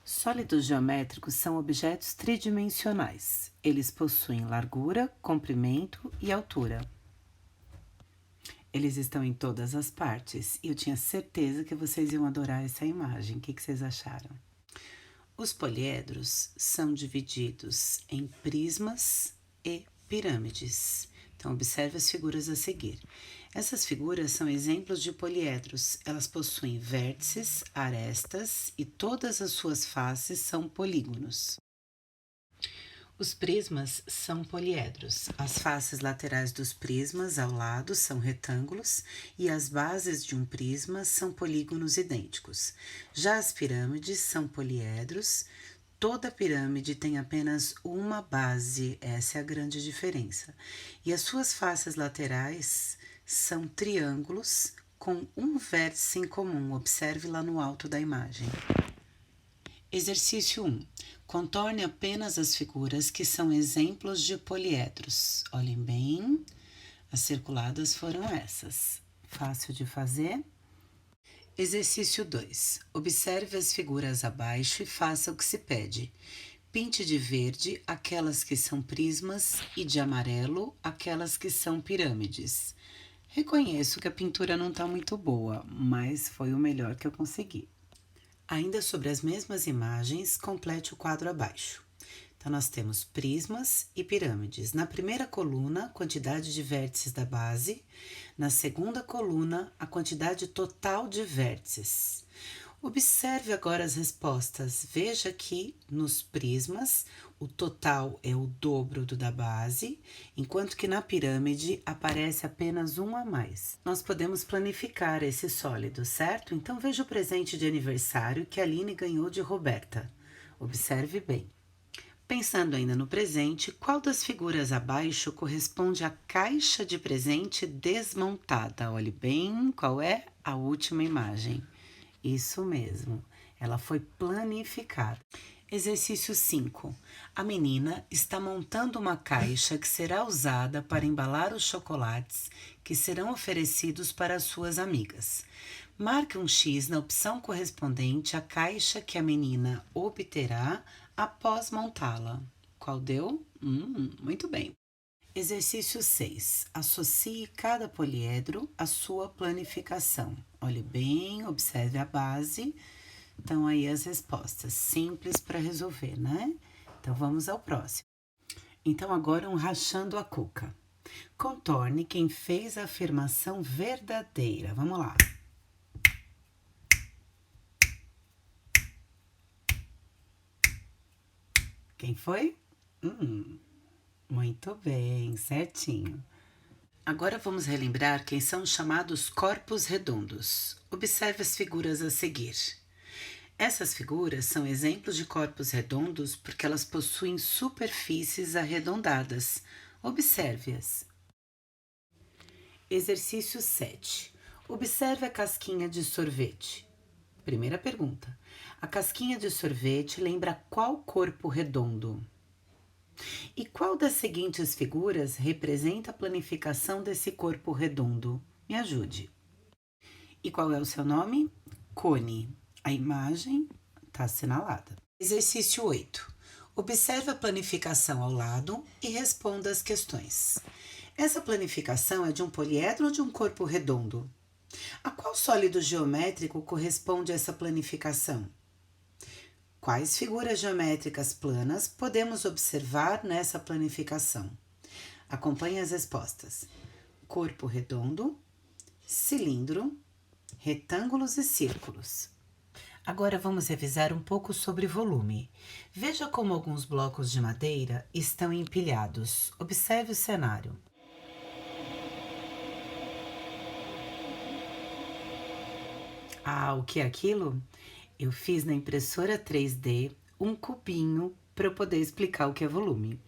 Sólidos geométricos são objetos tridimensionais. Eles possuem largura, comprimento e altura. Eles estão em todas as partes e eu tinha certeza que vocês iam adorar essa imagem. O que vocês acharam? Os poliedros são divididos em prismas e pirâmides. Então, observe as figuras a seguir. Essas figuras são exemplos de poliedros. Elas possuem vértices, arestas e todas as suas faces são polígonos. Os prismas são poliedros. As faces laterais dos prismas ao lado são retângulos e as bases de um prisma são polígonos idênticos. Já as pirâmides são poliedros. Toda pirâmide tem apenas uma base, essa é a grande diferença. E as suas faces laterais são triângulos com um vértice em comum. Observe lá no alto da imagem. Exercício 1. Contorne apenas as figuras que são exemplos de poliedros. Olhem bem, as circuladas foram essas. Fácil de fazer. Exercício 2. Observe as figuras abaixo e faça o que se pede. Pinte de verde aquelas que são prismas e de amarelo aquelas que são pirâmides. Reconheço que a pintura não está muito boa, mas foi o melhor que eu consegui. Ainda sobre as mesmas imagens, complete o quadro abaixo. Então, nós temos prismas e pirâmides. Na primeira coluna, quantidade de vértices da base. Na segunda coluna, a quantidade total de vértices. Observe agora as respostas. Veja que nos prismas, o total é o dobro do da base, enquanto que na pirâmide aparece apenas um a mais. Nós podemos planificar esse sólido, certo? Então veja o presente de aniversário que a Aline ganhou de Roberta. Observe bem. Pensando ainda no presente, qual das figuras abaixo corresponde à caixa de presente desmontada? Olhe bem qual é a última imagem. Isso mesmo, ela foi planificada. Exercício 5. A menina está montando uma caixa que será usada para embalar os chocolates que serão oferecidos para as suas amigas. Marque um X na opção correspondente à caixa que a menina obterá após montá-la. Qual deu? Muito bem. Exercício 6. Associe cada poliedro à sua planificação. Olhe bem, observe a base. Então, aí as respostas. Simples para resolver, né? Então, vamos ao próximo. Então, agora rachando a cuca. Contorne quem fez a afirmação verdadeira. Vamos lá. Quem foi? Muito bem, certinho. Agora vamos relembrar quem são os chamados corpos redondos. Observe as figuras a seguir. Essas figuras são exemplos de corpos redondos porque elas possuem superfícies arredondadas. Observe-as. Exercício 7. Observe a casquinha de sorvete. Primeira pergunta. A casquinha de sorvete lembra qual corpo redondo? E qual das seguintes figuras representa a planificação desse corpo redondo? Me ajude. E qual é o seu nome? Cone. A imagem está assinalada. Exercício 8. Observe a planificação ao lado e responda as questões. Essa planificação é de um poliedro ou de um corpo redondo? A qual sólido geométrico corresponde essa planificação? Quais figuras geométricas planas podemos observar nessa planificação? Acompanhe as respostas. Corpo redondo, cilindro, retângulos e círculos. Agora vamos revisar um pouco sobre volume. Veja como alguns blocos de madeira estão empilhados. Observe o cenário. O que é aquilo? Eu fiz na impressora 3D um cubinho para eu poder explicar o que é volume.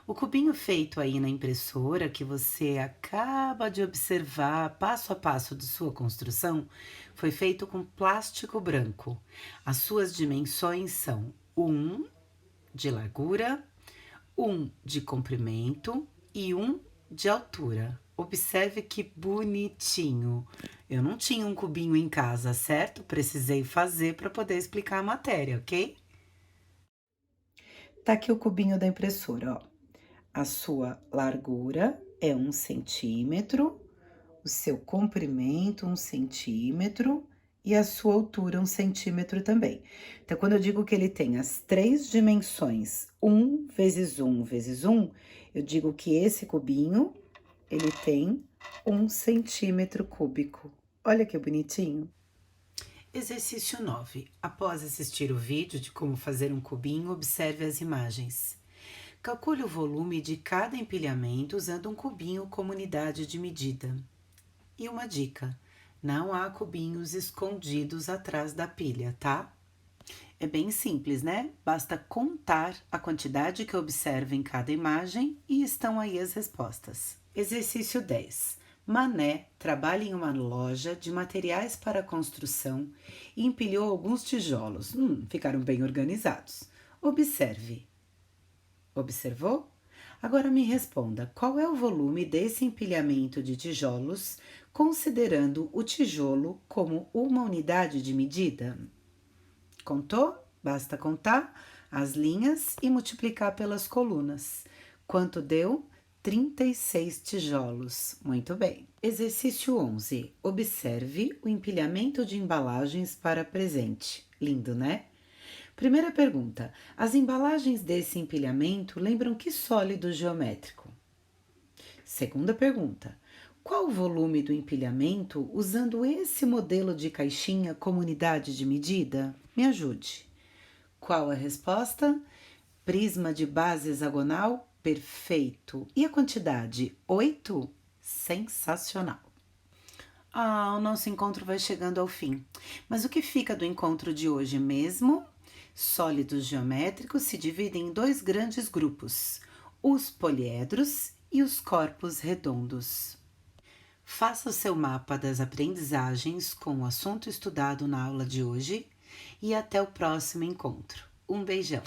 O cubinho feito aí na impressora, que você acaba de observar passo a passo de sua construção, foi feito com plástico branco. As suas dimensões são 1 de largura, 1 de comprimento e 1 de altura. Observe que bonitinho. Eu não tinha um cubinho em casa, certo? Precisei fazer para poder explicar a matéria, ok? Tá aqui o cubinho da impressora, ó. A sua largura é 1 centímetro, o seu comprimento 1 centímetro e a sua altura 1 centímetro também. Então, quando eu digo que ele tem as 3 dimensões, 1 vezes 1 vezes 1, eu digo que esse cubinho, ele tem 1 centímetro cúbico. Olha que bonitinho. Exercício 9. Após assistir o vídeo de como fazer um cubinho, observe as imagens. Calcule o volume de cada empilhamento usando um cubinho como unidade de medida. E uma dica: não há cubinhos escondidos atrás da pilha, tá? É bem simples, né? Basta contar a quantidade que observa em cada imagem e estão aí as respostas. Exercício 10. Mané trabalha em uma loja de materiais para construção e empilhou alguns tijolos. Ficaram bem organizados. Observe. Observou? Agora me responda, qual é o volume desse empilhamento de tijolos, considerando o tijolo como uma unidade de medida? Contou? Basta contar as linhas e multiplicar pelas colunas. Quanto deu? 36 tijolos. Muito bem. Exercício 11. Observe o empilhamento de embalagens para presente. Lindo, né? Primeira pergunta: as embalagens desse empilhamento lembram que sólido geométrico? Segunda pergunta: qual o volume do empilhamento usando esse modelo de caixinha como unidade de medida? Me ajude. Qual a resposta? Prisma de base hexagonal? Perfeito. E a quantidade? 8? Sensacional. O nosso encontro vai chegando ao fim. Mas o que fica do encontro de hoje mesmo? Sólidos geométricos se dividem em 2 grandes grupos, os poliedros e os corpos redondos. Faça o seu mapa das aprendizagens com o assunto estudado na aula de hoje e até o próximo encontro. Um beijão!